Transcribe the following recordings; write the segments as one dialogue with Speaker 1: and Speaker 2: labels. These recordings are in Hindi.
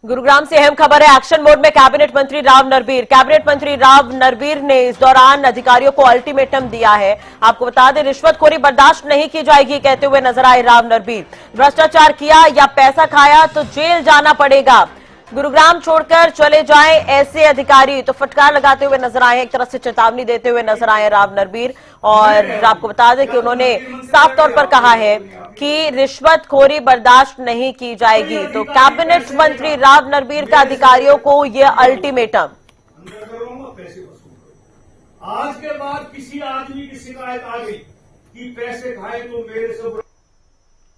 Speaker 1: गुरुग्राम से अहम खबर है। एक्शन मोड में कैबिनेट मंत्री राव नरबीर। कैबिनेट मंत्री राव नरबीर ने इस दौरान अधिकारियों को अल्टीमेटम दिया है। आपको बता दें, रिश्वतखोरी बर्दाश्त नहीं की जाएगी कहते हुए नजर आए राव नरबीर। भ्रष्टाचार किया या पैसा खाया तो जेल जाना पड़ेगा। गुरुग्राम छोड़कर चले जाएं ऐसे अधिकारी तो फटकार लगाते हुए नजर आए, एक तरह से चेतावनी देते हुए नजर आए राव नरबीर। और आपको बता दें कि उन्होंने साफ तौर पर कहा है कि रिश्वतखोरी बर्दाश्त नहीं की जाएगी। तो कैबिनेट मंत्री राव नरबीर का अधिकारियों को यह अल्टीमेटम।
Speaker 2: आज के बाद किसी आदमी की शिकायत आ गई कि पैसे खाए तो मेरे से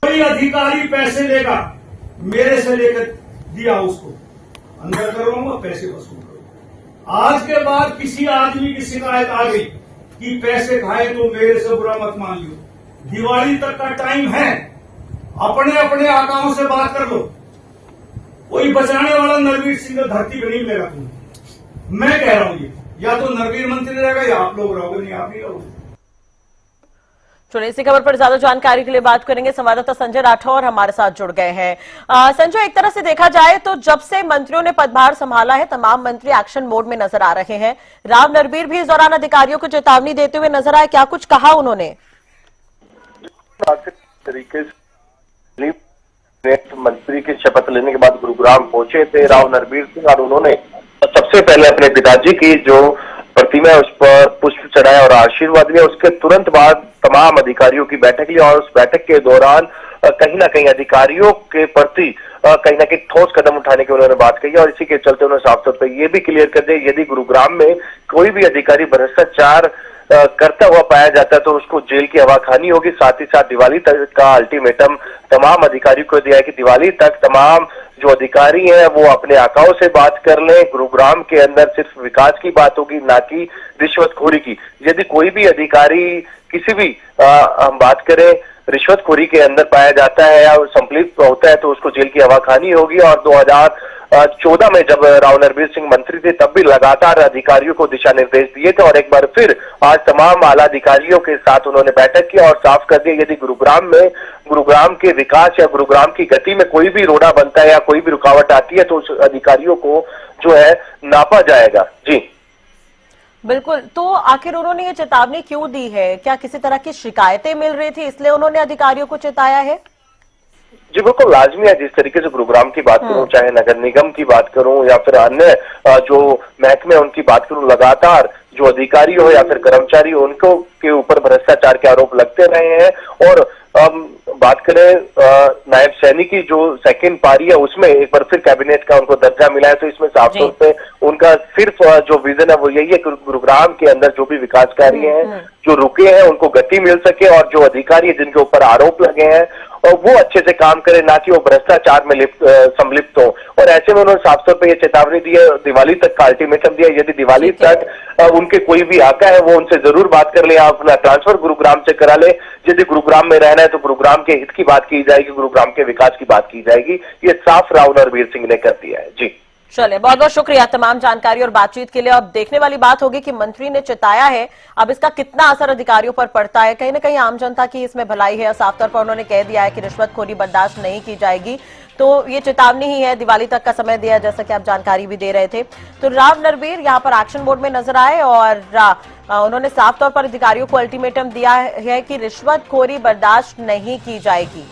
Speaker 2: कोई अधिकारी पैसे लेगा, मेरे से लेकर दिया उसको अंदर करवाऊंगा, पैसे वसूल करूंगा। आज के बाद किसी आदमी की शिकायत आ गई कि पैसे खाए तो मेरे से बुरा मत मान लियो। दिवाली तक का टाइम है, अपने अपने आकाओं से बात कर लो। कोई बचाने वाला नरबीर सिंह धरती पर नहीं मिलेगा तुम्हें। मैं कह रहा हूं ये, या तो नरबीर मंत्री रहेगा या आप लोग रहोगे, नहीं आप नहीं रहोगे।
Speaker 1: चलिए, इसी खबर पर ज्यादा जानकारी के लिए बात करेंगे। संवाददाता संजय राठौर हमारे साथ जुड़ गए हैं। संजय, एक तरह से देखा जाए तो जब से मंत्रियों ने पदभार संभाला है, तमाम मंत्री एक्शन मोड में नजर आ रहे हैं। राव नरबीर भी इस दौरान अधिकारियों को चेतावनी देते हुए नजर आए, क्या कुछ कहा उन्होंने?
Speaker 3: तरीके से मंत्री की शपथ लेने के बाद गुरुग्राम पहुंचे थे राव नरबीर सिंह, और उन्होंने सबसे पहले अपने पिताजी की जो प्रतिमा है उस पर पुष्प चढ़ाया और आशीर्वाद लिया। उसके तुरंत बाद तमाम अधिकारियों की बैठक ली और उस बैठक के दौरान कहीं ना कहीं अधिकारियों के प्रति कहीं ना कहीं ठोस कदम उठाने की उन्होंने बात कही। और इसी के चलते उन्होंने साफ तौर पर यह भी क्लियर कर दिया, यदि गुरुग्राम में कोई भी अधिकारी भ्रष्टाचार करता हुआ पाया जाता है तो उसको जेल की हवा खानी होगी। साथ ही साथ दिवाली तक का अल्टीमेटम तमाम अधिकारियों को दिया है कि दिवाली तक तमाम जो अधिकारी हैं वो अपने आकाओं से बात कर लें। गुरुग्राम के अंदर सिर्फ विकास की बात होगी, ना कि रिश्वतखोरी की। यदि कोई भी अधिकारी किसी भी हम बात करें रिश्वतखोरी के अंदर पाया जाता है या संलिप्त होता है तो उसको जेल की हवा खानी होगी। और 2014 में जब राव नरबीर सिंह मंत्री थे तब भी लगातार अधिकारियों को दिशा निर्देश दिए थे, और एक बार फिर आज तमाम आला अधिकारियों के साथ उन्होंने बैठक की और साफ कर दिया, यदि गुरुग्राम के विकास या गुरुग्राम की गति में कोई भी रोड़ा बनता है या कोई भी रुकावट आती है तो उस अधिकारियों को जो है नापा जाएगा। जी
Speaker 1: बिल्कुल, तो आखिर उन्होंने ये चेतावनी क्यों दी है? क्या किसी तरह की शिकायतें मिल रही थी इसलिए उन्होंने अधिकारियों को चेताया है?
Speaker 3: जी बिल्कुल लाजमी है। जिस तरीके से गुरुग्राम की बात करूं, चाहे नगर निगम की बात करूं या फिर अन्य जो महकमे उनकी बात करूं, लगातार जो अधिकारी हो या फिर कर्मचारी हो उनको के ऊपर भ्रष्टाचार के आरोप लगते रहे हैं। और बात करें नायब सैनी की जो सेकंड पारी है उसमें एक बार फिर कैबिनेट का उनको दर्जा मिला है, तो इसमें साफ तौर पे उनका सिर्फ जो विजन है वो यही है कि गुरुग्राम के अंदर जो भी विकास कार्य हैं जो रुके हैं उनको गति मिल सके, और जो अधिकारी है जिनके ऊपर आरोप लगे हैं और वो अच्छे से काम करे, ना कि वो भ्रष्टाचार में संलिप्त हो। और ऐसे में उन्होंने साफ तौर पे ये चेतावनी दी है, दिवाली तक का अल्टीमेटम दिया। यदि दिवाली तक उनके कोई भी आका है वो उनसे जरूर बात कर ले, अपना ट्रांसफर गुरुग्राम से करा ले। यदि गुरुग्राम में रहना है तो गुरुग्राम के हित की बात की जाएगी, गुरुग्राम के विकास की बात की जाएगी। ये साफ राव नरबीर सिंह ने कर दिया है। जी
Speaker 1: चलिए, बहुत बहुत शुक्रिया तमाम जानकारी और बातचीत के लिए। अब देखने वाली बात होगी कि मंत्री ने चेताया है, अब इसका कितना असर अधिकारियों पर पड़ता है। कहीं ना कहीं आम जनता की इसमें भलाई है। साफ तौर पर उन्होंने कह दिया है कि रिश्वतखोरी बर्दाश्त नहीं की जाएगी, तो ये चेतावनी ही है। दिवाली तक का समय दिया, जैसा कि आप जानकारी भी दे रहे थे। तो राव नरबीर यहाँ पर एक्शन मोड में नजर आए और उन्होंने साफ तौर पर अधिकारियों को अल्टीमेटम दिया है कि रिश्वतखोरी बर्दाश्त नहीं की जाएगी।